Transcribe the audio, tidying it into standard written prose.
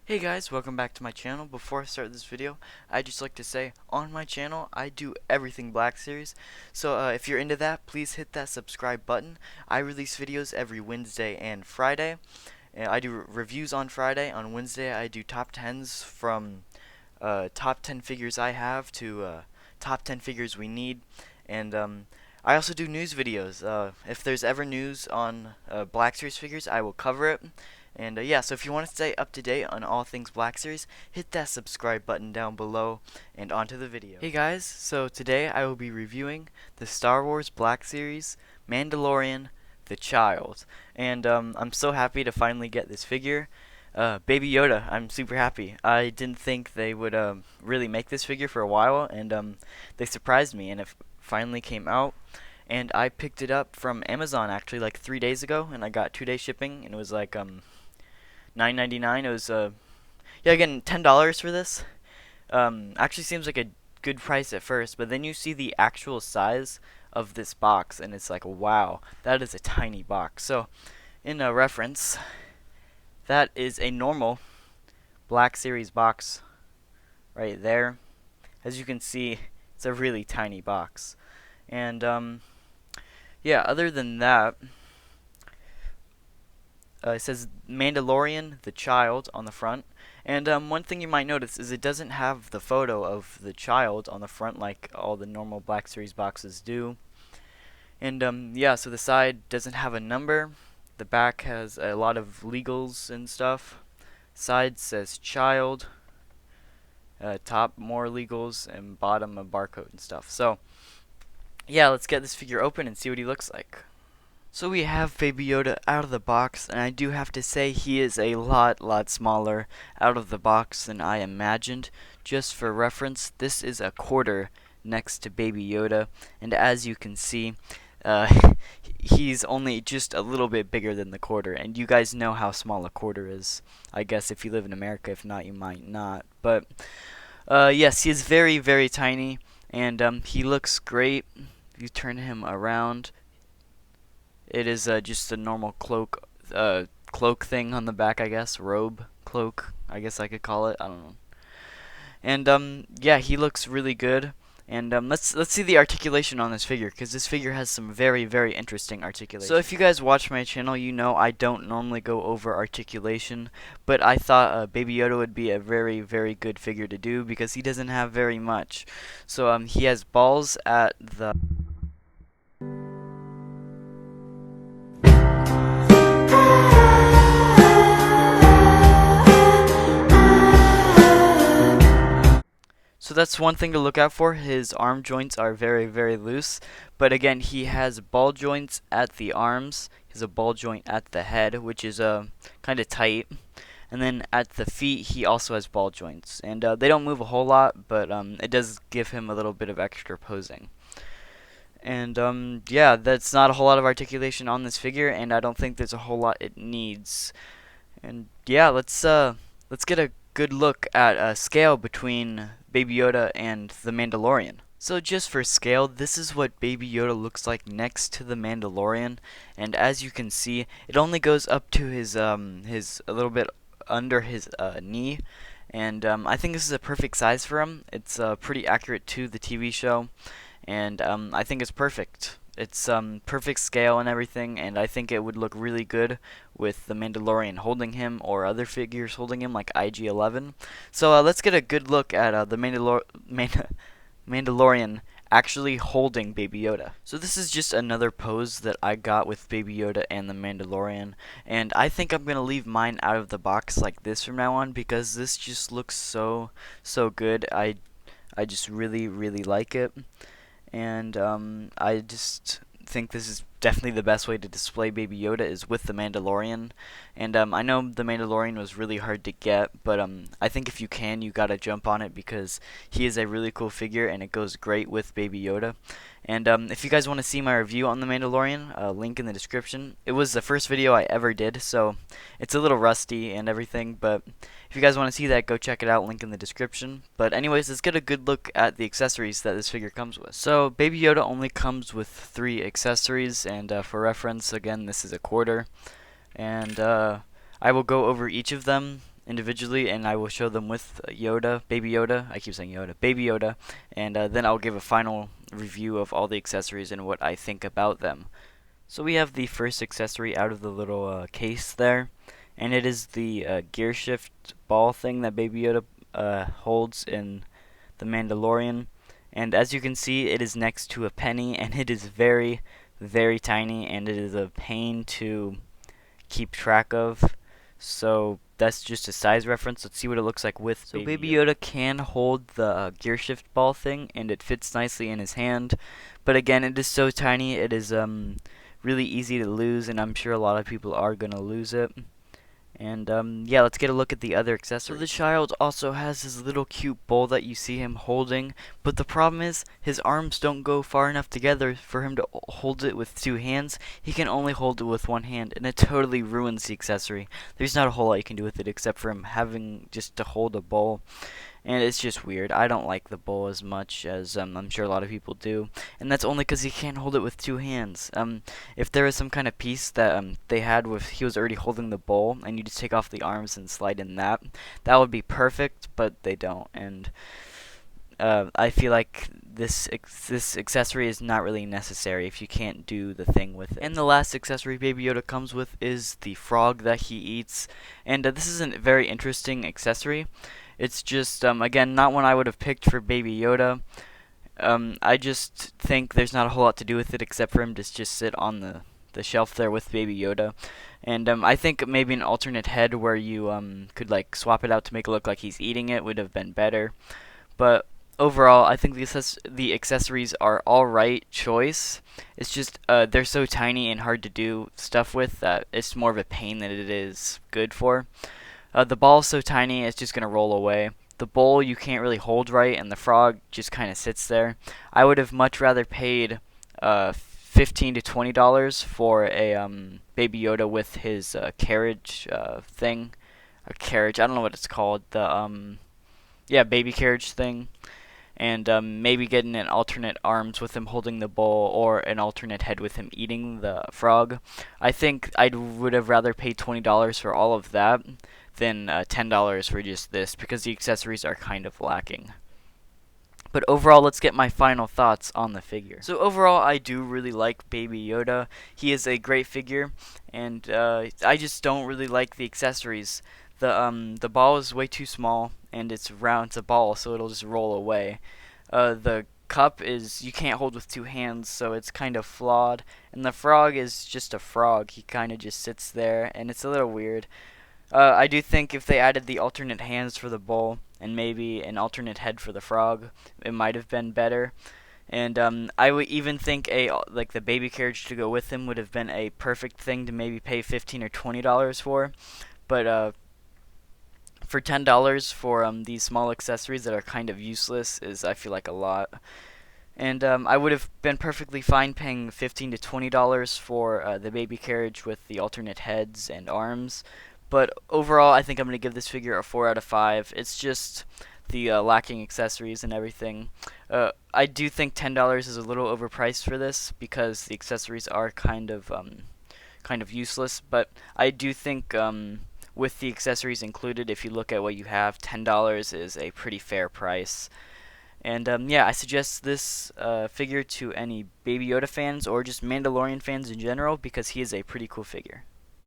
Hey guys, welcome back to my channel. Before I start this video, I'd just like to say on my channel I do everything Black Series. So if you're into that, please hit that subscribe button. I release videos every Wednesday and Friday. I do reviews on Friday. On Wednesday I do top 10s from top 10 figures I have to top 10 figures we need. And I also do news videos. If there's ever news on Black Series figures, I will cover it. And yeah, so if you want to stay up to date on all things Black Series, hit that subscribe button down below and onto the video. Hey guys, so today I will be reviewing the Star Wars Black Series Mandalorian the Child. And I'm so happy to finally get this figure. Baby Yoda, I'm super happy. I didn't think they would really make this figure for a while, and they surprised me, and it finally came out. And I picked it up from Amazon actually like 3 days ago, and I got 2-day shipping, and it was like $9.99. It was yeah, again $10 for this. Actually seems like a good price at first, but then you see the actual size of this box, and it's like, wow, that is a tiny box. So in a reference, that is a normal Black Series box right there. As you can see, it's a really tiny box. And yeah, other than that, it says Mandalorian the Child on the front. And one thing you might notice is it doesn't have the photo of the child on the front like all the normal Black Series boxes do. And yeah, so the side doesn't have a number. The back has a lot of legals and stuff. Side says child. Top more legals, and bottom a barcode and stuff. So yeah, let's get this figure open and see what he looks like. So we have Baby Yoda out of the box, and I do have to say he is a lot smaller out of the box than I imagined. Just for reference, this is a quarter next to Baby Yoda, and as you can see, uh, he's only just a little bit bigger than the quarter, and you guys know how small a quarter is. I guess if you live in America, if not, you might not. But yes, he is very tiny, and he looks great. If you turn him around, it is just a normal cloak thing on the back, I guess. Robe, cloak, I guess I could call it. I don't know. And yeah, he looks really good. And let's see the articulation on this figure, because this figure has some very interesting articulation. So if you guys watch my channel, you know I don't normally go over articulation, but I thought Baby Yoda would be a very good figure to do because he doesn't have very much. So he has balls at the So that's one thing to look out for. His arm joints are very loose. But again, he has ball joints at the arms. He has a ball joint at the head, which is kind of tight. And then at the feet, he also has ball joints. And they don't move a whole lot, but it does give him a little bit of extra posing. And yeah, that's not a whole lot of articulation on this figure, and I don't think there's a whole lot it needs. And yeah, let's get a good look at a scale between Baby Yoda and the Mandalorian. So just for scale, this is what Baby Yoda looks like next to the Mandalorian, and as you can see, it only goes up to his a little bit under his knee, and I think this is a perfect size for him. It's pretty accurate to the TV show, and I think it's perfect. It's perfect scale and everything, and I think it would look really good with the Mandalorian holding him or other figures holding him like IG-11. So let's get a good look at the Mandalorian actually holding Baby Yoda. So this is just another pose that I got with Baby Yoda and the Mandalorian, and I think I'm going to leave mine out of the box like this from now on because this just looks so good. I just really like it. And I just think this is definitely the best way to display Baby Yoda is with the Mandalorian. And I know the Mandalorian was really hard to get, but I think if you can, you gotta jump on it because he is a really cool figure and it goes great with Baby Yoda. And if you guys want to see my review on the Mandalorian, link in the description. It was the first video I ever did, so it's a little rusty and everything, but if you guys want to see that, go check it out, link in the description. But anyways, let's get a good look at the accessories that this figure comes with. So Baby Yoda only comes with 3 accessories, and for reference, again, this is a quarter. And I will go over each of them individually, and I will show them with Yoda, Baby Yoda. I keep saying Yoda, Baby Yoda, and then I'll give a final review of all the accessories and what I think about them. So we have the first accessory out of the little case there, and it is the gear shift ball thing that Baby Yoda holds in the Mandalorian. And as you can see, it is next to a penny, and it is very, very tiny, and it is a pain to keep track of. So that's just a size reference. Let's see what it looks like with Baby Yoda can hold the gear shift ball thing, and it fits nicely in his hand. But again, it is so tiny, it is really easy to lose, and I'm sure a lot of people are going to lose it. And yeah, let's get a look at the other accessories. So the child also has his little cute bowl that you see him holding, but the problem is his arms don't go far enough together for him to hold it with two hands. He can only hold it with one hand, and it totally ruins the accessory. There's not a whole lot you can do with it except for him having just to hold a bowl. And it's just weird. I don't like the bowl as much as I'm sure a lot of people do, and that's only because he can't hold it with two hands. If there was some kind of piece that they had with he was already holding the bowl, and you just take off the arms and slide in that would be perfect. But they don't, and I feel like this accessory is not really necessary if you can't do the thing with it. And the last accessory Baby Yoda comes with is the frog that he eats, and this is a very interesting accessory. It's just, again, not one I would have picked for Baby Yoda. I just think there's not a whole lot to do with it except for him to just sit on the shelf there with Baby Yoda. And I think maybe an alternate head where you could like swap it out to make it look like he's eating it would have been better. But overall, I think the accessories are alright choice. It's just they're so tiny and hard to do stuff with that it's more of a pain than it is good for. The ball's so tiny, it's just going to roll away. The bowl you can't really hold right, and the frog just kind of sits there. I would have much rather paid $15 to $20 for a Baby Yoda with his carriage thing. A carriage, I don't know what it's called. The yeah, baby carriage thing. And maybe getting an alternate arms with him holding the bowl, or an alternate head with him eating the frog. I think I would have rather paid $20 for all of that than $10 for just this, because the accessories are kind of lacking. But overall, let's get my final thoughts on the figure. So overall, I do really like Baby Yoda. He is a great figure, and I just don't really like the accessories. The ball is way too small, and it's round. It's a ball, so it'll just roll away. The cup is you can't hold with two hands, so it's kind of flawed. And the frog is just a frog. He kind of just sits there, and it's a little weird. I do think if they added the alternate hands for the bowl and maybe an alternate head for the frog, it might have been better. And I would even think like the baby carriage to go with him would have been a perfect thing to maybe pay $15 or $20 for. But for $10 for these small accessories that are kind of useless is, I feel like, a lot. And I would have been perfectly fine paying $15 to $20 for the baby carriage with the alternate heads and arms. But overall, I think I'm going to give this figure a 4 out of 5. It's just the lacking accessories and everything. I do think $10 is a little overpriced for this because the accessories are kind of useless. But I do think with the accessories included, if you look at what you have, $10 is a pretty fair price. And yeah, I suggest this figure to any Baby Yoda fans or just Mandalorian fans in general because he is a pretty cool figure.